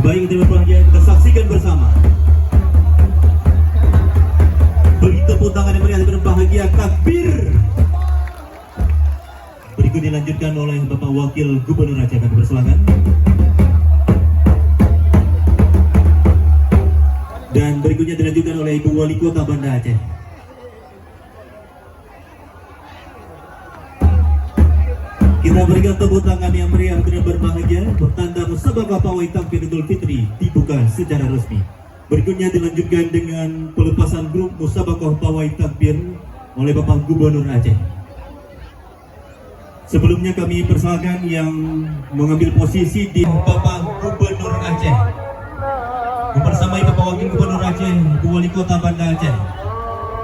Baik, kita berbahagia, kita saksikan bersama. Beri tepuk tangan yang meriah dan berbahagia, takbir. Berikut dilanjutkan oleh Bapak Wakil Gubernur Aceh, kami persilakan. Dan berikutnya dilanjutkan oleh Ibu Wali Kota Banda Aceh. Kita berikan tepuk tangan yang meriah dan berbahagia, bertanda musabaqah pawai takbir Idul Fitri dibuka secara resmi. Berikutnya dilanjutkan dengan pelepasan grup musabaqah pawai takbir oleh Bapak Gubernur Aceh. Sebelumnya kami persilakan yang mengambil posisi di Bapak Gubernur Aceh mempersamai Bapak Wakil Gubernur Aceh, Ibu Wali Kota Banda Aceh.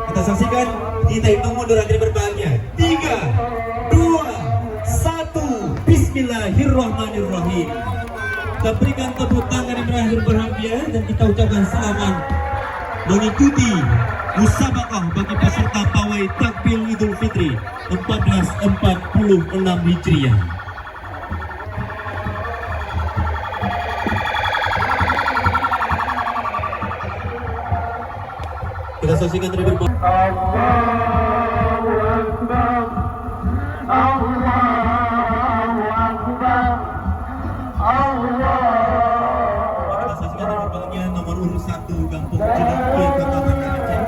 Kita saksikan, kita hitung mundur agar berbahagia. 3, 2, 1, Bismillahirrahmanirrahim. Kita berikan tepuk tangan yang berakhir berbahagia dan kita ucapkan selamat mengikuti musabaqah bagi peserta pawai takbir Idul Fitri 1446 Hijriah. Kita saksikan terlebih dahulu. Kita saksikan terlebih bahagia nomor urut 1 Kampung Cilangkir, Kota Banda Aceh.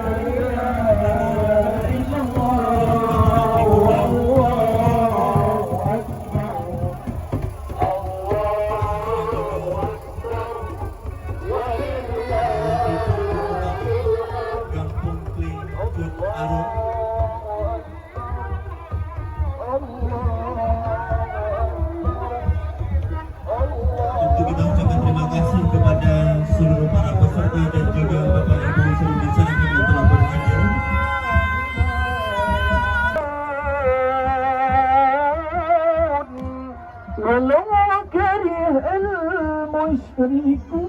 Untuk kita ucapkan terima kasih kepada seluruh para peserta dan juga Bapak Ibu seluruh di sana yang telah berhadir. ولو كره المشركون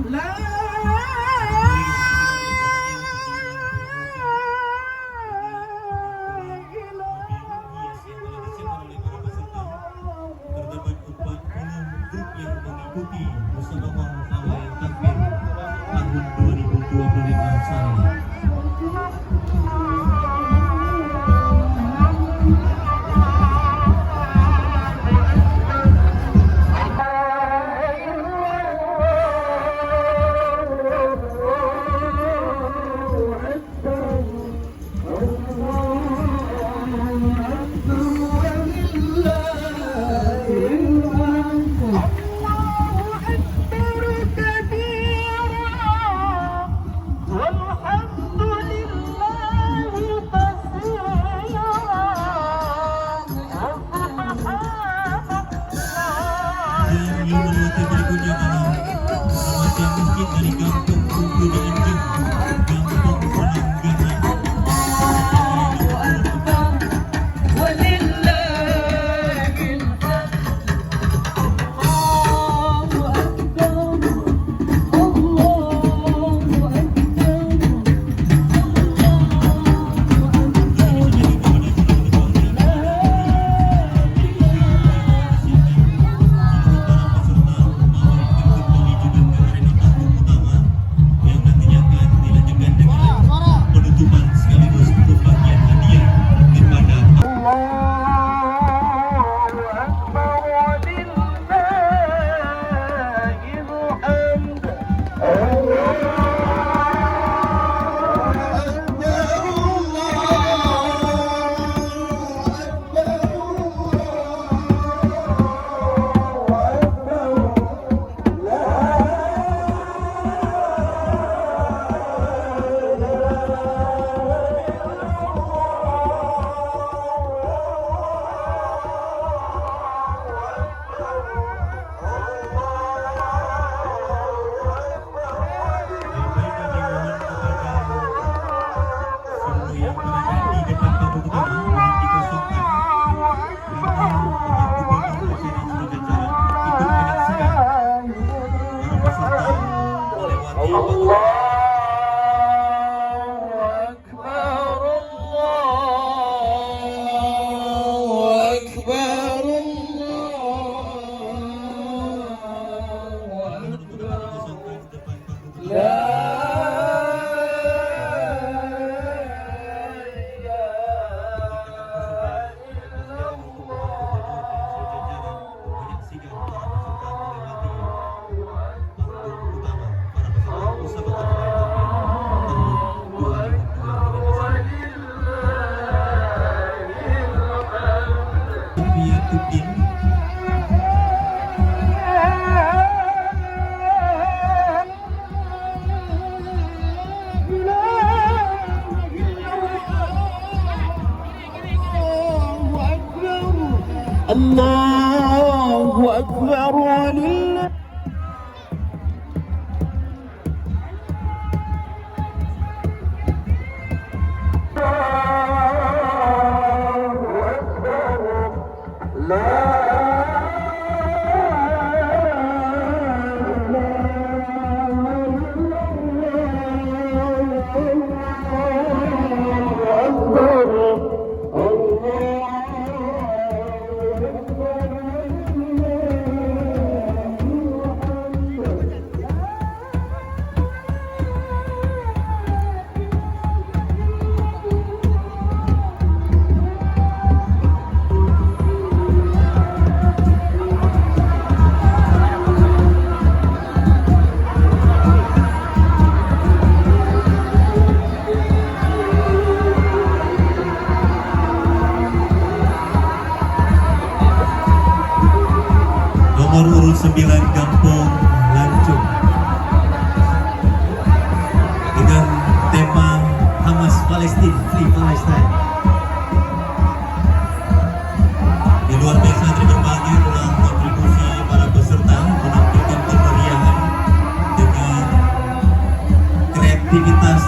لا Terdapat 40 grup yang mengikuti musabaqah pawai takbir tahun 2025 saat. Yang melewati berikutnya adalah selamat yang mungkin dari Kampung Kuku dan Injil, Kampung Penanggahan. أكبر Afiyatuddin. الله أكبر ولله Nomor urut 9 Kampung Lancung dengan tema Hamas Palestin, Free Palestine. Di luar biasa terima kasih dalam kontribusi para peserta menampilkan kemeriahan dengan kreativitas.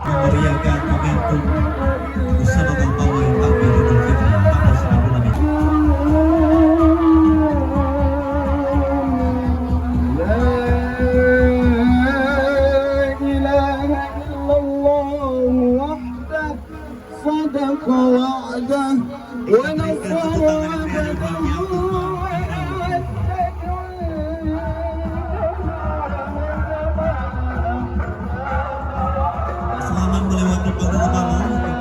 Memeriahkan momentum bersama pawai Takbir Idul Fitri 1445. لا إله إلا الله وحده صدق وعده ونصر عبده Selamat melewati pagi pertama.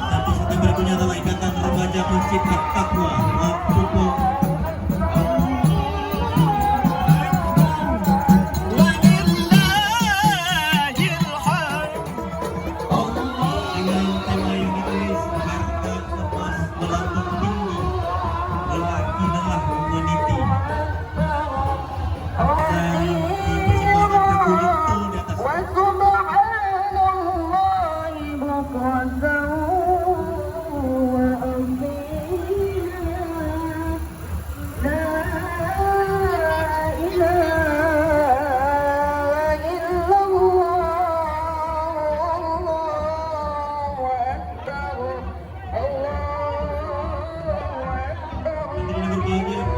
Nanti satu berikutnya adalah ikatan remaja Masjid At-Taqwa Mampupo. Dengan tema yang ditulis harga emas melambung tinggi, lelaki adalah meniti. Dan dipersembahkan ke kulit tol di atas.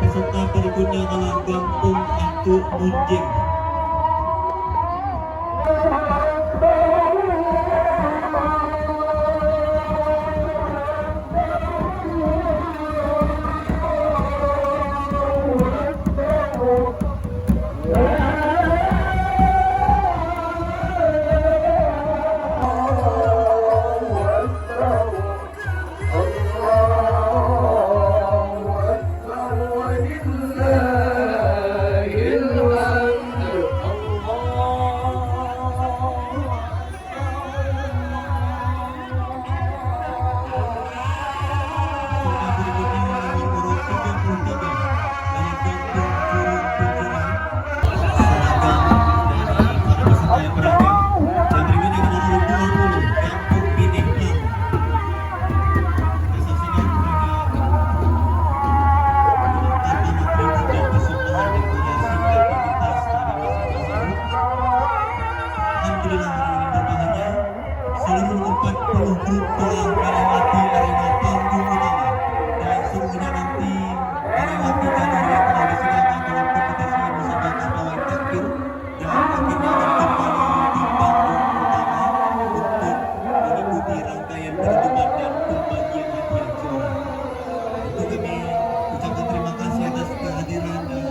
Peserta berikutnya adalah Gampung Atuk Munjing. Seluruh 40 grup telah melewati arena panggung utama dan seluruhnya nanti melewati jalur yang telah disediakan dalam kompetisi musabaqah pawai takbir dan akhirnya akan kembali di panggung utama untuk mengikuti rangkaian pertemuan dan pembagian hadiah juara. Untuk kami ucapkan terima kasih atas kehadiran dan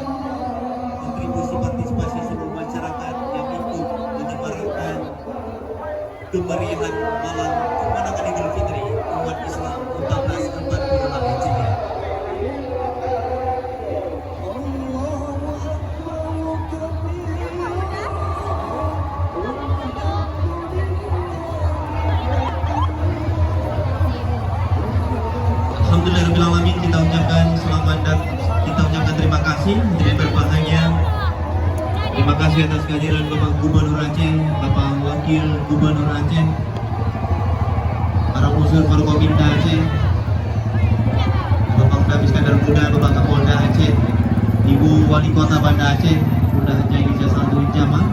kontribusi partisipasi seluruh masyarakat yang ikut menyemarakan kemeriahan malam kemenangan Idul Fitri umat Islam 1444 Hijriah. Alhamdulillahirrahmanirrahim, kita ucapkan selamat dan kita ucapkan terima kasih hadirin berbahagia. Terima kasih atas kehadiran Bapak Gubernur Aceh, Bapak Wakil Gubernur Aceh, para unsur Forkopimda Aceh, Bapak Pram Iskandar Muda, Bapak Kapolda Aceh, Ibu Wali Kota Banda Aceh, Bunda Haji Aisyah Satu Jamaah,